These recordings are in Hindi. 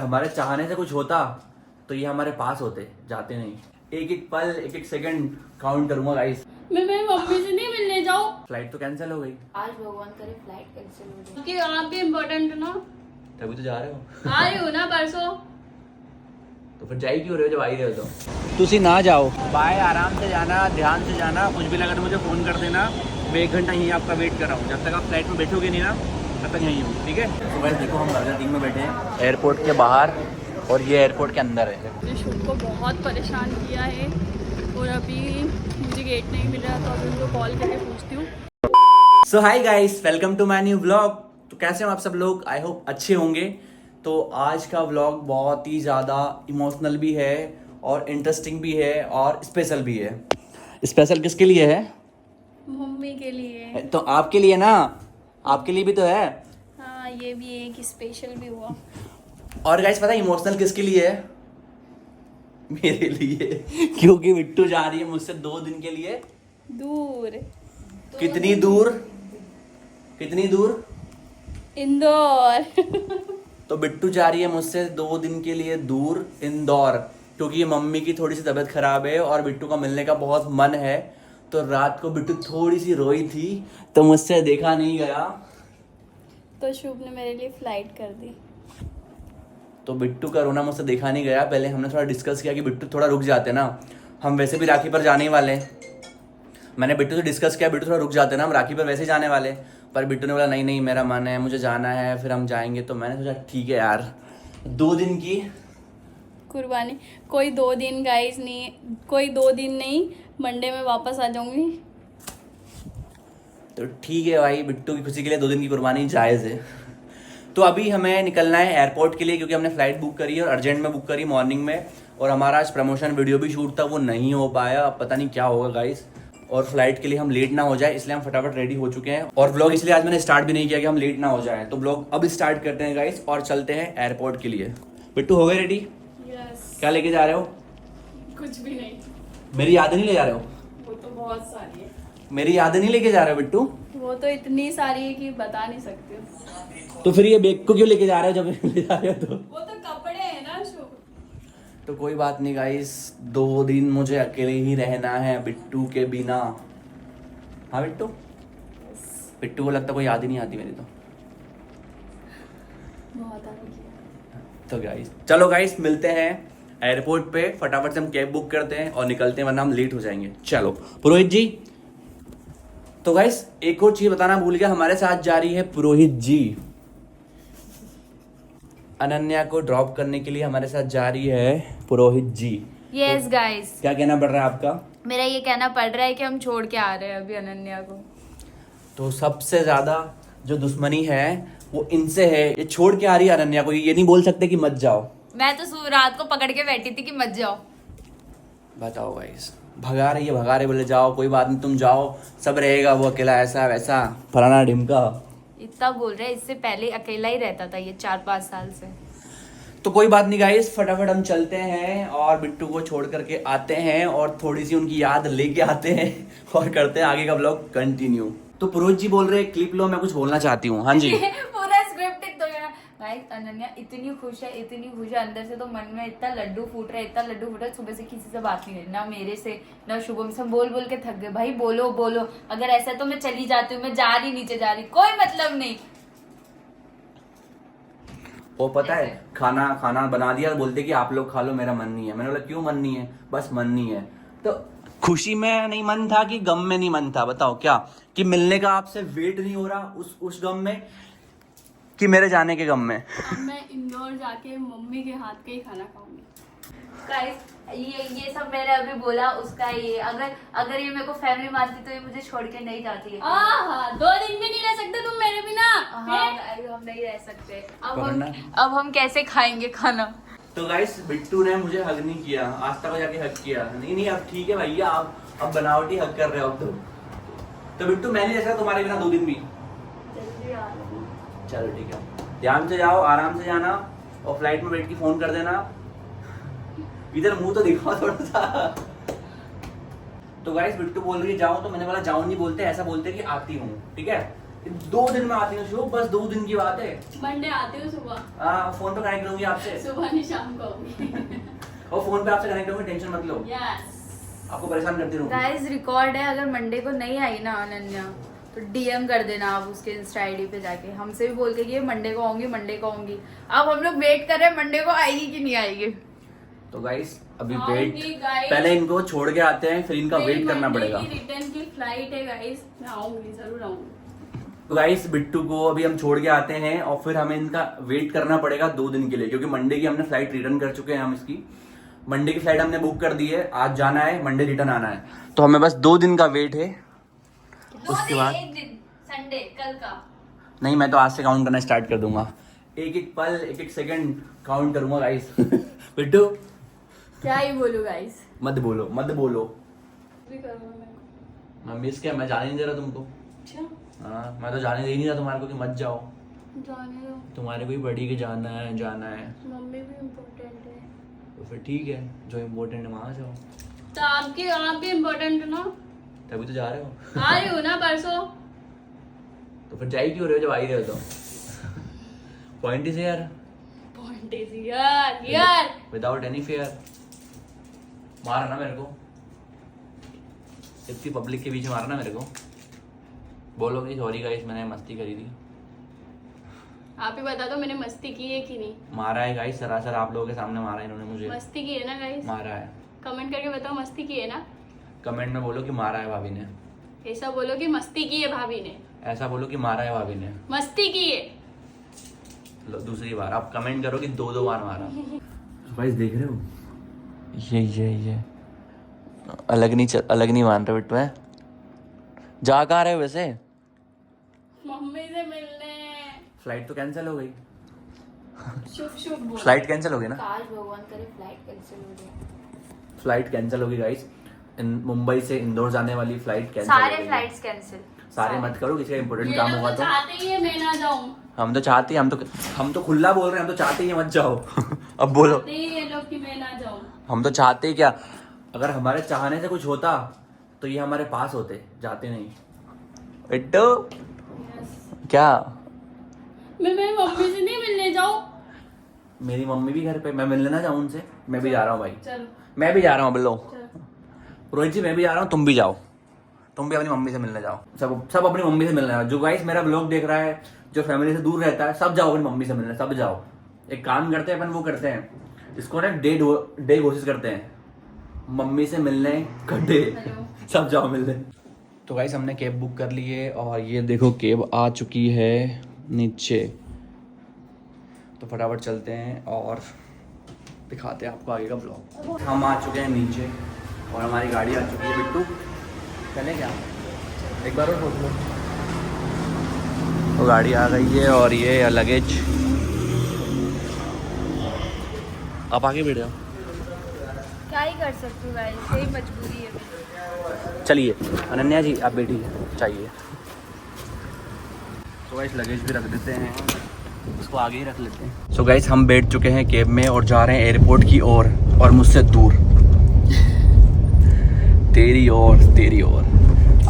हमारे चाहने से कुछ होता तो ये हमारे पास होते, जाते नहीं। एक एक पल, एक एक सेकंड काउंट करूंगा गाइस। मैं मेरी मम्मी से नहीं मिलने जाऊँ। फ्लाइट तो कैंसिल हो गई। आज भगवान करे फ्लाइट कैंसिल हो जाए क्योंकि आप भी इम्पोर्टेंट हो ना। तभी तो जा रहे हो। आ रही हूँ ना परसों। तो फिर जाई क्यों रहे हो जब आ ही रहे हो तो? तुसी ना जाओ, बाय, आराम से जाना, ध्यान से जाना। कुछ भी लगा तो मुझे फ़ोन कर देना। मैं 1 घंटा यहीं आपका वेट कर रहा हूँ। जब तक आप फ्लाइट में बैठोगे नहीं ना तब तक यहीं हूँ, ठीक है? तो गाइस देखो, हम बर्गर किंग में बैठे हैं एयरपोर्ट के बाहर और ये एयरपोर्ट के अंदर है। मैंने शुभ को बहुत परेशान किया है और अभी मुझे गेट नहीं मिल रहा, तो अभी उनको कॉल करके पूछती हूँ। So hi guys, welcome to my new vlog. तो कैसे हो आप सब लोग? आई होप अच्छे होंगे। तो आज का व्लॉग बहुत ही ज़्यादा इमोशनल भी है और इंटरेस्टिंग भी है और स्पेशल भी है। स्पेशल किसके लिए है? मम्मी के लिए। तो आपके लिए ना, आपके लिए भी तो है। हाँ, ये भी एक स्पेशल भी हुआ। और गाइस पता है इमोशनल किसके लिए है? मेरे लिए, क्योंकि बिट्टू जा रही है मुझसे 2 दिन के लिए दूर। कितनी दूर? कितनी दूर? इंदौर। तो बिट्टू जा रही है मुझसे 2 दिन के लिए दूर, इंदौर, क्योंकि मम्मी की थोड़ी सी तबीयत खराब है और बिट्टू का मिलने का बहुत मन है। तो रात को बिट्टू थोड़ी सी रोई थी तो मुझसे देखा नहीं गया। तो शुभ ने मेरे लिए फ्लाइट कर दी। तो बिट्टू का रोना मुझसे देखा नहीं गया। पहले हमने थोड़ा डिस्कस किया कि बिट्टू थोड़ा रुक जाते ना, हम वैसे भी राखी पर जाने ही वाले हैं। मैंने बिट्टू से डिस्कस किया, बिट्टू थोड़ा रुक जाते ना, हम राखी पर वैसे ही जाने वाले। पर बिट्टू ने बोला नहीं नहीं, मेरा मन है, मुझे जाना है, फिर हम जाएंगे। तो मैंने सोचा ठीक है यार, 2 दिन की कुर्बानी। कोई 2 दिन गाइस नहीं, कोई 2 दिन नहीं, मंडे में वापस आ जाऊंगी। तो ठीक है भाई, बिट्टू की खुशी के लिए 2 दिन की कुर्बानी जायज़ है। तो अभी हमें निकलना है एयरपोर्ट के लिए, क्योंकि हमने फ़्लाइट बुक करी है और अर्जेंट में बुक करी मॉर्निंग में। और हमारा आज प्रमोशन वीडियो भी शूट था, वो नहीं हो पाया। अब पता नहीं क्या होगा गाइस। और फ्लाइट के लिए हम लेट ना हो जाए, इसलिए हम फटाफट रेडी हो चुके हैं। और व्लॉग इसलिए आज मैंने स्टार्ट भी नहीं किया कि हम लेट ना हो जाए। तो व्लॉग अब स्टार्ट करते हैं गाइस और चलते हैं एयरपोर्ट के लिए। बिट्टू हो गए रेडी? यस। क्या लेके जा रहे हो? कुछ भी नहीं। मेरी यादें नहीं ले जा रहे हो? वो तो बहुत सारी है। मेरी यादें नहीं लेके जा रहे हो बिट्टू? वो तो इतनी सारी है कि बता नहीं सकती हूँ। तो फिर ये बैग को क्यों लेके जा रहे हो जब ले जा रहे हो तो? वो तो कपड़े हैं ना शुभ। तो कोई बात नहीं गाइस, 2 दिन मुझे अकेले ही रहना है बिट्टू के बिना। हाँ बिट्टू? बिट्टू को लगता कोई याद ही नहीं आती मेरी तो। बहुत आगे किया। तो गाइस चलो गाइस, मिलते हैं एयरपोर्ट पे। फटाफट से हम कैब बुक करते हैं और निकलते हैं, वरना हम लेट हो जाएंगे। चलो पुरोहित जी। तो गाइस एक और चीज बताना भूल गया, हमारे साथ जा रही है पुरोहित जी। अनन्या को ड्रॉप करने के लिए हमारे साथ जा रही है पुरोहित जी। यस गाइस, क्या कहना पड़ रहा है आपका? मेरा ये कहना पड़ रहा है कि हम छोड़ के आ रहे हैं अभी अनन्या को। तो सबसे ज्यादा जो दुश्मनी है वो इनसे है। ये छोड़ के आ रही है अनन्या को, ये नहीं बोल सकते कि मत जाओ। मैं तो रात को पकड़ के बैठी थी कि मत जाओ। बताओ गाइस, भगा रही है, भगा रहे बोले जाओ, कोई बात नहीं तुम जाओ, सब रहेगा, वो अकेला ऐसा वैसा फलाना ढिमका। इतना बोल रहे हैं, इससे पहले अकेला ही रहता था ये 4-5 साल से। तो कोई बात नहीं गाइस, फटाफट हम चलते हैं और बिट्टू को छोड़ करके आते हैं और थोड़ी सी उनकी याद लेके आते हैं और करते हैं आगे का ब्लॉग कंटिन्यू। तो पुरोहित जी बोल रहे हैं क्लिप लो, मैं कुछ बोलना चाहती हूँ। हाँ जी। पूरा स्क्रिप्ट तो यार भाई, अनन्या इतनी खुश है, इतनी खुश है, अंदर से तो मन में इतना लड्डू फूट रहा है, इतना लड्डू फूट रहा है। सुबह से किसी से बात नहीं है, ना मेरे से ना शुभम से। बोल बोल के थक गए भाई, बोलो बोलो। अगर ऐसा तो मैं चली जाती हूँ, मैं जा रही नीचे जा रही, कोई मतलब नहीं। वो पता है खाना खाना बना दिया, बोलते कि आप लोग खा लो, मेरा मन नहीं है। मैंने बोला क्यों मन नहीं है? बस मन नहीं है। तो खुशी में नहीं मन था कि गम में नहीं मन था? बताओ क्या, कि मिलने का आपसे वेट नहीं हो रहा उस गम में, कि मेरे जाने के गम में? अब मैं इंदौर जाके मम्मी के हाथ का ही खाना खाऊंगी। गाइस ये सब मैंने अभी बोला उसका। ये अगर ये मेरे को फैमिली मानती तो ये मुझे छोड़ के नहीं जाती है। 2 दिन भी नहीं रह सकते तुम मेरे बिना। हाँ, हम नहीं रह सकते। अब हम कैसे खाएंगे खाना? तो गाइस बिट्टू ने मुझे हग नहीं किया, आज तक जाके हग किया नहीं। नहीं अब ठीक है भैया, आप अब बनावटी हग कर रहे हो अब तो बिट्टू मैं नहीं रह सकता तुम्हारे बिना 2 दिन भी। जल्दी आ रही हूँ। चलो ठीक है, ध्यान से जाओ, आराम से जाना और फ्लाइट में बैठ के फोन कर देना। इधर मुंह तो दिखाओ थोड़ा सा। तो गाइस बिट्टू बोल रही है जाओ, तो मैंने बोला जाओ नहीं बोलते, ऐसा बोलते कि आती हूँ, ठीक है? 2 दिन में आती हूँ शुभ, बस 2 दिन की बात है। मंडे आती हूँ सुबह। हाँ, फोन पे कनेक्ट करूंगी आपसे। सुबह नहीं शाम को आऊंगी। और फोन पे आपसे कनेक्ट होंगे, टेंशन मत लो। यस। आपको परेशान करती रहूंगी। गाइस रिकॉर्ड है, अगर मंडे को नहीं आई ना अनन्या तो डीएम कर देना आप उसके इंस्टा आईडी पे जाके, हमसे भी बोल के कि मंडे को आऊंगी मंडे को आऊंगी। अब हम लोग वेट कर रहे हैं मंडे को आएगी कि नहीं आएगी। तो गाइस अभी आऊंगी वेट, guys। पहले इनको छोड़ के आते हैं, फिर इनका वेट करना पड़ेगा। रिटर्न की फ्लाइट है गाइस, मैं आऊंगी, जरूर आऊंगी। तो गाइस बिट्टू को अभी हम छोड़ के आते हैं और फिर हमें इनका वेट करना पड़ेगा 2 दिन के लिए, क्योंकि मंडे की हमने फ्लाइट रिटर्न कर चुके हैं। हम इसकी मंडे की फ्लाइट हमने बुक कर दी है, आज जाना है, मंडे रिटर्न आना है। तो हमें बस 2 दिन का वेट है। उसके बाद एक दिन संडे कल का। नहीं, मैं तो आज से काउंट करना स्टार्ट कर दूंगा। एक एक पल, एक एक सेकंड काउंट करूंगा गाइस। बिट्टू क्या ही बोलूं गाइस। मत बोलो, मत बोलो। भी करूंगा मैं। मैं मिस क्या, मैं जाने नहीं दे रहा तुमको। अच्छा हाँ, मैं तो जाने दे ही नहीं रहा तुम्हारे को कि मत जाओ। जाने दो, तुम्हारे को ही बड़ी के जाना है, जाना है। मम्मी भी इम्पोर्टेंट है। तो फिर ठीक है, जो इम्पोर्टेंट है वहाँ जाओ। तो आप भी इम्पोर्टेंट हो ना। तभी तो जा रहे हो। आ रही हूँ ना परसों। तो फिर जा ही क्यों रहे हो जब आ ही रहे हो तो? पॉइंट इज यार, पॉइंट इज यार विदाउट एनी फेयर। मारा ना मेरे को, इतनी पब्लिक के बीच मारा ना मेरे को। बोलोगे सॉरी गाइस, मैंने मस्ती करी थी। आप ही बता दो मैंने मस्ती की है कि नहीं। मारा है गाइस, सरासर आप लोगों के सामने मारा है इन्होंने मुझे। मस्ती की है ना गाइस, मारा है। कमेंट करके बताओ मस्ती की है ना। कमेंट में बोलो कि मारा है भाभी ने। ऐसा बोलो कि मस्ती की है भाभी ने। ऐसा बोलो कि मारा है भाभी ने। मस्ती की है। लो दूसरी बार आप कमेंट करो कि 2 बार मारा। गाइस देख रहे हो, ये अलग नहीं मान रहे बिट्टू है। जा कहाँ रहे हो वैसे? मम्मी से मिलने। फ्लाइट तो कैंसिल हो गई। शुभ शुभ बोल। फ्लाइट कैंसिल हो गई ना? काश भगवान करे फ्लाइट कैंसिल हो जाए। फ्लाइट कैंसिल होगी गाइस। मुंबई से इंदौर जाने वाली फ्लाइट कैंसिल हो सारे गई। Flights cancel. सारे मत करो, किसी का इंपॉर्टेंट काम होगा तो। चाहते ही है मैं ना जाऊं। हम तो चाहते हैं, हम तो खुला बोल रहे हैं, हम तो चाहते ही मत जाओ। अब बोलो। चाहते ही ये लोग कि मैं ना जाऊं। हम तो चाहते ही क्या, अगर हमारे चाहने से कुछ होता तो ये हमारे पास होते, जाते नहीं। बिट्टू क्या? मैं मेरी मम्मी से नहीं मिलने जाऊं। मेरी मम्मी भी घर पे, मैं मिलने ना जाऊं उनसे? मैं भी जा रहा हूँ भाई, चलो मैं भी जा रहा हूँ। बोलो चलो। रोहित जी, मैं भी जा रहा हूँ, तुम भी जाओ। तुम भी अपनी मम्मी से मिलने जाओ। सब अपनी मम्मी से मिलने जाओ। जो गाइस मेरा ब्लॉग देख रहा है, जो फैमिली से दूर रहता है, सब जाओ अपनी मम्मी से मिलने, सब जाओ। एक काम करते हैं अपन, वो करते हैं इसको ना डे घोषित करते हैं, मम्मी से मिलने का डे। सब जाओ मिलने। तो गाइस हमने कैब बुक कर ली है और ये देखो कैब आ चुकी है नीचे। तो फटाफट चलते हैं और दिखाते हैं आपको आगे का ब्लॉग। हम आ चुके हैं नीचे और हमारी गाड़ी आ चुकी है। बिट्टू चले क्या? एक बार और सोच लो। तो गाड़ी आ गई है और ये लगेज। आप आगे बैठ जाओ। क्या ही कर सकती हूँ गाइस, यही मजबूरी है मेरी। चलिए अनन्या जी आप बैठिए, चाहिए तो गाइस लगेज भी रख देते हैं, इसको आगे ही रख लेते हैं। सो गाइस हम बैठ चुके हैं कैब में और जा रहे हैं एयरपोर्ट की ओर और मुझसे दूर। तेरी ओर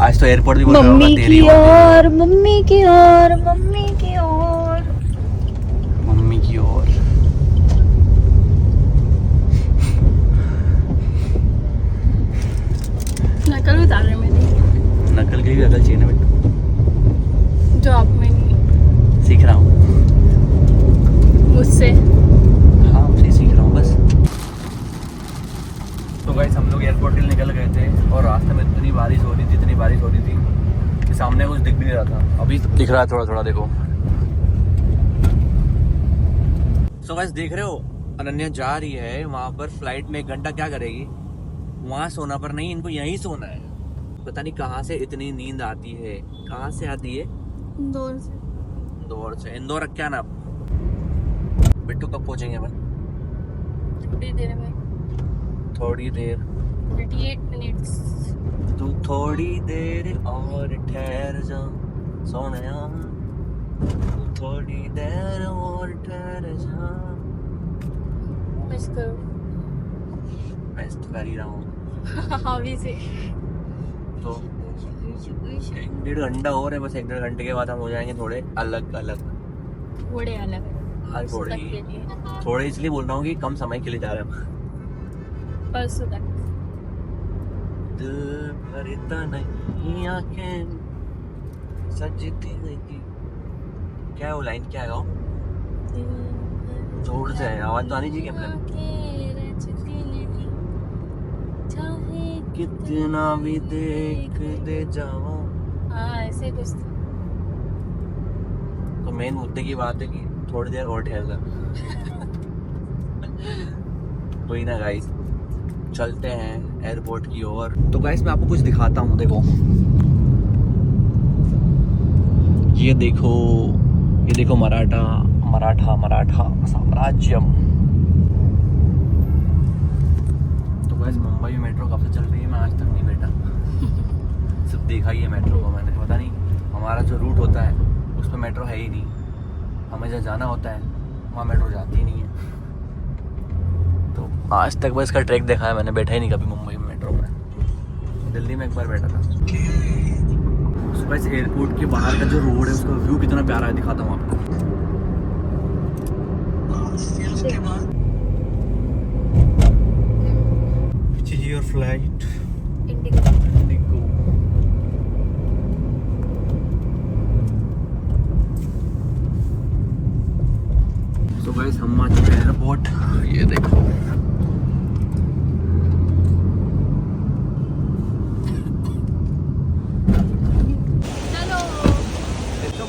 आज तो एयरपोर्ट भी बोल रहा होगा तेरी ओर। मम्मी की ओर, मम्मी की ओर, मम्मी की ओर। नकल उतार रहे मेरी। नकल की भी अकल चाहिए ना बेटा। जो आप में नहीं। सीख रहा हूँ मुझसे। हाँ मुझसे सीख रहा हूँ बस। तो गाइस हम लोग एयरपोर्ट के लिए निकल गए थे और रास्ते में इतनी बारिश हो रही थी कि सामने कुछ दिख भी नहीं रहा था। अभी दिख रहा है थोड़ा थोड़ा, देखो। सो गाइस देख रहे हो अनन्या जा रही है वहाँ पर फ्लाइट में 1 घंटा क्या करेगी वहाँ? सोना पर नहीं, इनको यहीं सोना है। पता नहीं कहाँ से इतनी नींद आती है। कहाँ से आती है? इंदौर से। इंदौर क्या ना? बिट्टू कब पहुँचेंगे अपन? थोड़ी देर में। थोड़ी देर 38 मिनट्स। तू थोड़ी देर और ठहर जा सोनिया, तू थोड़ी देर और ठहर जा। मिस करो। मैं तो कर ही रहा हूँ अभी से। तो एक डेढ़ घंटा और है बस, 1-1.5 घंटे के बाद हम हो जाएंगे थोड़े अलग अलग। थोड़े अलग हाँ थोड़े इसलिए बोल रहा हूँ कि कम समय के लिए जा रहे हैं हम। परसों तक। दिल भरता नहीं आंखें सजती नहीं, क्या है वो लाइन, क्या है वो? जोर से है, आवाज तो आनी चाहिए कैमरे में। कितना भी देख दे जावा। हाँ ऐसे कुछ था। तो मेन मुद्दे की बात है कि थोड़ी देर और ठहर जा। कोई ना गाइस, चलते हैं एयरपोर्ट की ओर। तो गाइस मैं आपको कुछ दिखाता हूँ, देखो ये देखो मराठा साम्राज्यम। तो गाइस मुंबई में मेट्रो कब से चल रही है मैं आज तक नहीं बैठा। सिर्फ देखा ही है मेट्रो को मैंने, पता नहीं हमारा जो रूट होता है उस पर मेट्रो है ही नहीं। हमें जहाँ जाना होता है वहाँ मेट्रो जाती ही नहीं है। तो आज तक बस इसका ट्रैक देखा है मैंने, बैठा ही नहीं कभी मुंबई में मेट्रो में। दिल्ली में एक बार बैठा था। बस एयरपोर्ट के बाहर का जो रोड है उसका व्यू कितना प्यारा है, दिखाता हूँ आपको। Which is your flight? Indigo. So guys हम आ चुके हैं एयरपोर्ट, ये देखो।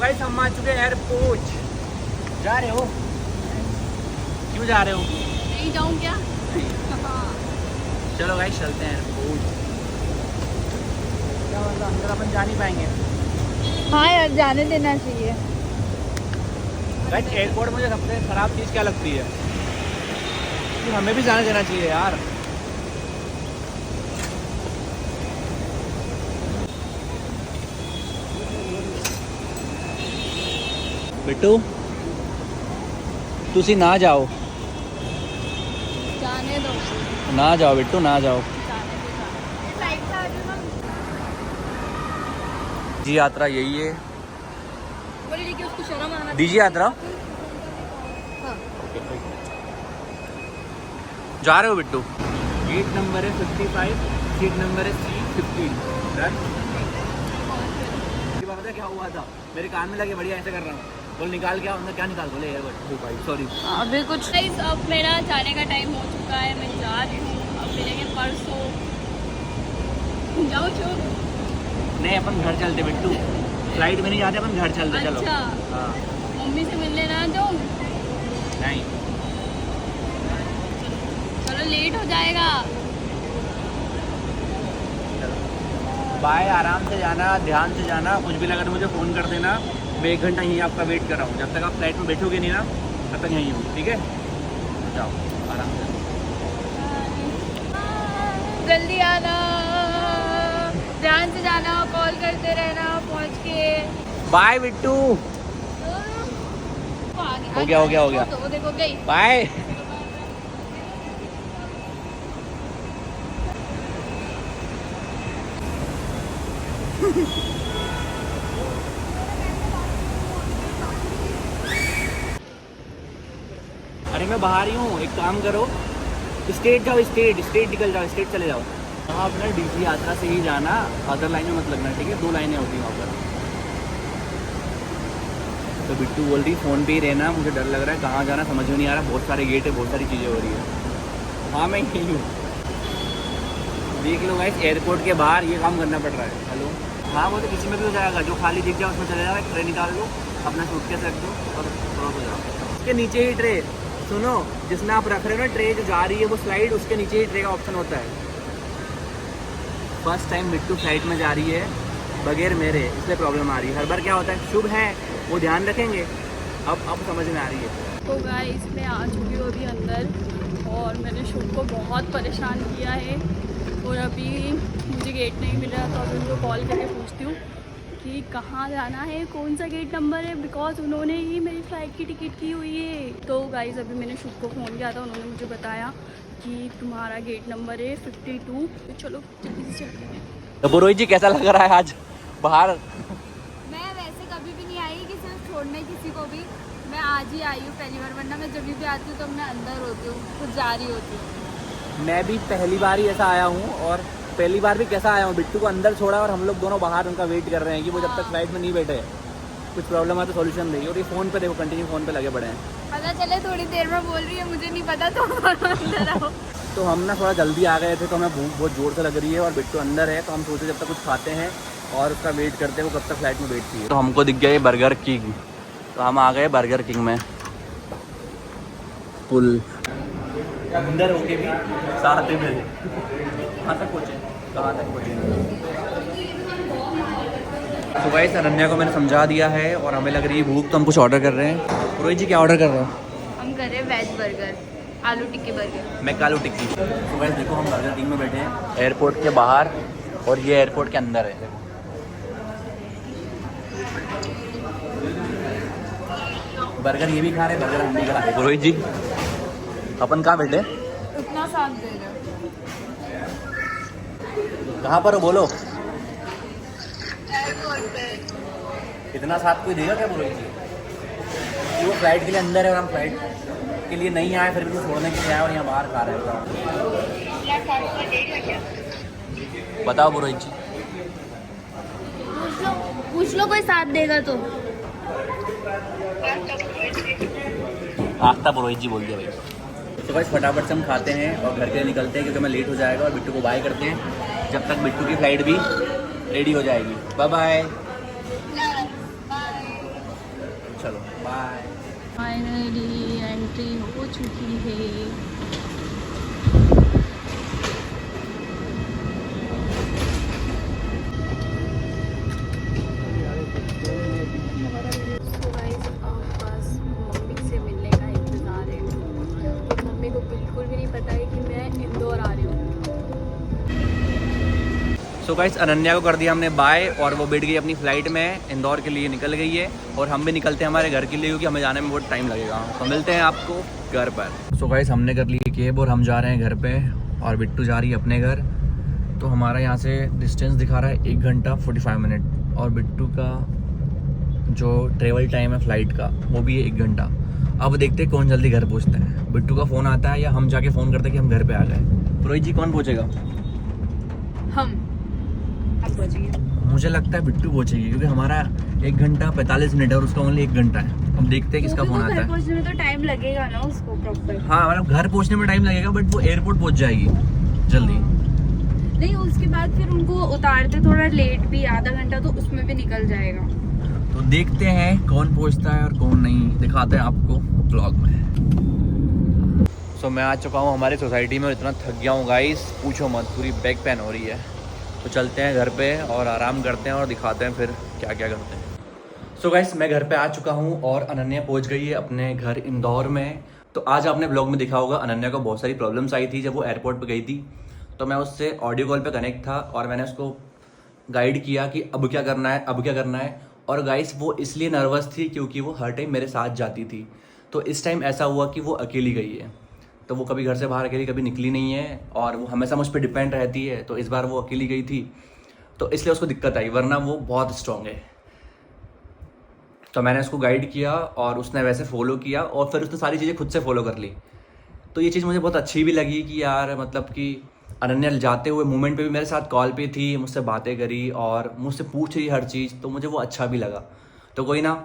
गाइस हम आ चुके हैं एयरपोर्ट। जा रहे हो? क्यों जा रहे हो? नहीं जाऊँ क्या? चलो गाइस चलते हैं एयरपोर्ट। क्या मतलब अंदर अपन जा नहीं पाएंगे? हाँ यार जाने देना चाहिए। गाइस एयरपोर्ट मुझे सबसे खराब चीज़ क्या लगती है कि हमें भी जाने देना चाहिए यार। बिट्टू तुसी ना जाओ, जाने दो। ना जाओ बिट्टू, ना जाओ। जी यात्रा यही है। बोलिए कि उसको शर्म आना। डीजी यात्रा। हाँ। जा रहे हो बिट्टू? गेट नंबर है 55, सीट नंबर है C15। क्या हुआ था मेरे कान में लगे, बढ़िया ऐसे कर रहा हूँ। बोल निकाल क्या, अंदर क्या निकाल? बोले यार भाई सॉरी। अभी कुछ नहीं, अब मेरा जाने का टाइम हो चुका है, मैं जा रही हूँ। अब मिलेंगे परसों। जाओ चुप। नहीं अपन घर चलते बिट्टू, फ्लाइट में नहीं जाते अपन घर चलते। चलो। अच्छा हाँ मम्मी से मिलने ना जाओ। नहीं चलो लेट हो जाएगा। बाय, आराम से जाना, ध्यान से जाना। कुछ भी लगा तो मुझे फ़ोन कर देना। मैं 1 घंटा यहीं आपका वेट कर रहा हूँ। जब तक आप फ्लाइट में बैठोगे नहीं ना तब तक यहीं हूँ, ठीक है? जाओ आराम से। जल्दी आना, ध्यान से जाना, कॉल करते रहना पहुँच के। बाय बिट्टू। हो गया तो देखो गई। बाय। अरे मैं बाहर ही हूँ, एक काम करो, स्टेट जाओ, स्टेट निकल जाओ, स्टेट चले जाओ। वहाँ अपना डीजी यात्रा से ही जाना, अदर लाइन में मत लगना, ठीक है? 2 लाइनें होती हैं वहाँ पर। तो बिट्टू बोल रही फ़ोन पे ही रहना, मुझे डर लग रहा है, कहाँ जाना समझ में नहीं आ रहा, बहुत सारे गेट है, बहुत सारी चीज़ें हो रही है। हाँ मैं यही हूँ, देख लो गाइस एयरपोर्ट के बाहर ये काम करना पड़ रहा है। हेलो हाँ वो तो किसी में भी हो जाएगा, जो खाली दिख जाए उसमें चले जाओ, एक ट्रे निकाल लो, अपना सूटकेस रख दो और क्रॉस हो जाओ। उसके नीचे ही ट्रे, सुनो जिसमें आप रख रहे हो ना ट्रे जो जा रही है वो स्लाइड, उसके नीचे ही ट्रे का ऑप्शन होता है। फर्स्ट टाइम बिट्टू फ्लाइट में जा रही है बगैर मेरे, इसलिए प्रॉब्लम आ रही है। हर बार क्या होता है, शुभ है वो ध्यान रखेंगे। अब समझ में आ रही है। तो गाइस मैं आ चुकी हूँ अभी अंदर और मैंने शुभ को बहुत परेशान किया है और अभी मुझे गेट नहीं मिल रहा, तो अभी उनको कॉल करके पूछती हूँ कि कहाँ जाना है, कौन सा गेट नंबर है, बिकॉज उन्होंने ही मेरी फ़्लाइट की टिकट की हुई है। तो गाइस अभी मैंने शुभ को फ़ोन किया था, उन्होंने मुझे बताया कि तुम्हारा गेट नंबर है 52। तो चलो जल्दी से चलते हैं। तो पुरोहित जी कैसा लग रहा है आज? बाहर मैं वैसे कभी भी नहीं आई कि सिर्फ छोड़ने किसी को भी। मैं आज ही आई हूँ पहली बार, वरना मैं जब भी आती हूँ तो मैं अंदर होती हूँ, कुछ जा रही होती हूँ। मैं भी पहली बार ही ऐसा आया हूँ, और पहली बार भी कैसा आया हूँ, बिट्टू को अंदर छोड़ा और हम लोग दोनों बाहर उनका वेट कर रहे हैं कि वो जब तक फ्लाइट में नहीं बैठे कुछ प्रॉब्लम है तो सॉल्यूशन देगी। और ये फ़ोन पे देखो, कंटिन्यू फ़ोन पे लगे पड़े हैं। पता चले थोड़ी देर में बोल रही है मुझे नहीं पता, तो अंदर आओ। तो हम ना थोड़ा जल्दी आ गए थे, तो हमें भूख बहुत ज़ोर से लग रही है और बिट्टू अंदर है, तो हम सोचे जब तक कुछ खाते हैं और उसका वेट करते हैं वो कब तक फ्लाइट में बैठती है। तो हमको दिख गया ये बर्गर किंग, तो हम आ गए बर्गर किंग में। पुल अंदर होके भी साथ में कहाँ तक पहुँचे, कहाँ तक पहुँचे। तो गाइस अनन्या को मैंने समझा दिया है और हमें लग रही है भूख, तो हम कुछ ऑर्डर कर रहे हैं। रोहित जी क्या ऑर्डर कर रहे हो? हम कर रहे हैं वेज बर्गर, आलू टिक्की बर्गर। मैं कालू टिक्की। तो गाइस देखो हम बर्गर किंग में बैठे हैं एयरपोर्ट के बाहर, और ये एयरपोर्ट के अंदर है। बर्गर ये भी खा रहे, बर्गर हम भी खा रहे। रोहित जी अपन कहाँ बैठे? इतना साथ दे रहे कहाँ पर हो बोलो? इतना साथ कोई देगा क्या रोहित जी? कि वो फ्लाइट के लिए अंदर है और हम फ्लाइट के लिए नहीं आए, फिर भी वो छोड़ने के लिए आए और यहाँ बाहर खा रहे हैं। बताओ रोहित जी। पूछ लो कोई साथ देगा तो। आफ्ताब रोहित जी बोल दिया भाई। तो बस फटाफट से हम खाते हैं और घर के लिए निकलते हैं क्योंकि हमें लेट हो जाएगा, और बिट्टू को बाय करते हैं जब तक बिट्टू की फ्लाइट भी रेडी हो जाएगी। Bye bye. चलो बाय। फाइनली एंट्री हो चुकी है। मम्मी से मिलने का इंतजार है। मम्मी को बिल्कुल भी नहीं पता है कि मैं इंदौर आ रही हूँ। सो गाइस अनन्या को कर दिया हमने बाय, और वो बैठ गई अपनी फ़्लाइट में, इंदौर के लिए निकल गई है, और हम भी निकलते हैं हमारे घर के लिए क्योंकि हमें जाने में बहुत टाइम लगेगा। तो मिलते हैं आपको घर पर। सो गाइस हमने कर ली कैब और हम जा रहे हैं घर पे, और बिट्टू जा रही है अपने घर। तो हमारा यहाँ से डिस्टेंस दिखा रहा है 1 घंटा 45 मिनट, और बिट्टू का जो ट्रेवल टाइम है फ़्लाइट का वो भी है 1 घंटा। अब देखते हैं कौन जल्दी घर पहुँचते हैं, बिट्टू का फ़ोन आता है या हम जाके फ़ोन करते हैं कि हम घर पर आ गए। रोहित जी कौन पहुँचेगा? हम पहुँचेंगे। मुझे लगता है बिट्टू पहुंचेगी क्योंकि हमारा 1 घंटा 45 मिनट है और उसका ओनली 1 घंटा है। अब देखते हैं किसका फोन आता है। पहुंचने में तो टाइम लगेगा ना उसको प्रॉपर। हाँ मतलब घर पहुंचने में टाइम लगेगा, बट वो एयरपोर्ट पहुंच जाएगी जल्दी। नहीं उसके बाद फिर उनको उतारते थोड़ा लेट भी, आधा घंटा तो उसमें भी निकल जाएगा। तो देखते हैं कौन पहुंचता है और कौन नहीं, दिखाते हैं आपको ब्लॉग में। सो मैं आ चुका हूँ हमारी सोसाइटी में और इतना थक गया हूँ गाइस, पूछो मत, पूरी बैक पेन हो रही है। तो चलते हैं घर पे और आराम करते हैं और दिखाते हैं फिर क्या क्या करते हैं। सो गाइस मैं घर पे आ चुका हूँ और अनन्या पहुँच गई है अपने घर इंदौर में। तो आज आपने ब्लॉग में देखा होगा अनन्या को बहुत सारी प्रॉब्लम्स आई थी जब वो एयरपोर्ट पे गई थी। तो मैं उससे ऑडियो कॉल पे कनेक्ट था और मैंने उसको गाइड किया कि अब क्या करना है, अब क्या करना है। और गाइस वो इसलिए नर्वस थी क्योंकि वो हर टाइम मेरे साथ जाती थी। तो इस टाइम ऐसा हुआ कि वो अकेली गई है, तो वो कभी घर से बाहर अकेली कभी निकली नहीं है और वो हमेशा मुझ पर डिपेंड रहती है। तो इस बार वो अकेली गई थी तो इसलिए उसको दिक्कत आई, वरना वो बहुत स्ट्रॉन्ग है। तो मैंने उसको गाइड किया और उसने वैसे फॉलो किया और फिर उसने सारी चीज़ें खुद से फॉलो कर ली। तो ये चीज़ मुझे बहुत अच्छी भी लगी कि यार मतलब कि अनन्या जाते हुए मोमेंट पे भी मेरे साथ कॉल पे थी, मुझसे बातें करी और मुझसे पूछ रही हर चीज़, तो मुझे वो अच्छा भी लगा। तो कोई ना,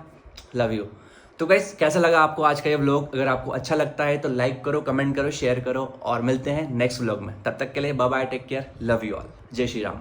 लव यू। तो गाइस कैसा लगा आपको आज का ये व्लॉग? अगर आपको अच्छा लगता है तो लाइक करो, कमेंट करो, शेयर करो और मिलते हैं नेक्स्ट व्लॉग में। तब तक के लिए bye bye, take care, love you all, जय श्री राम।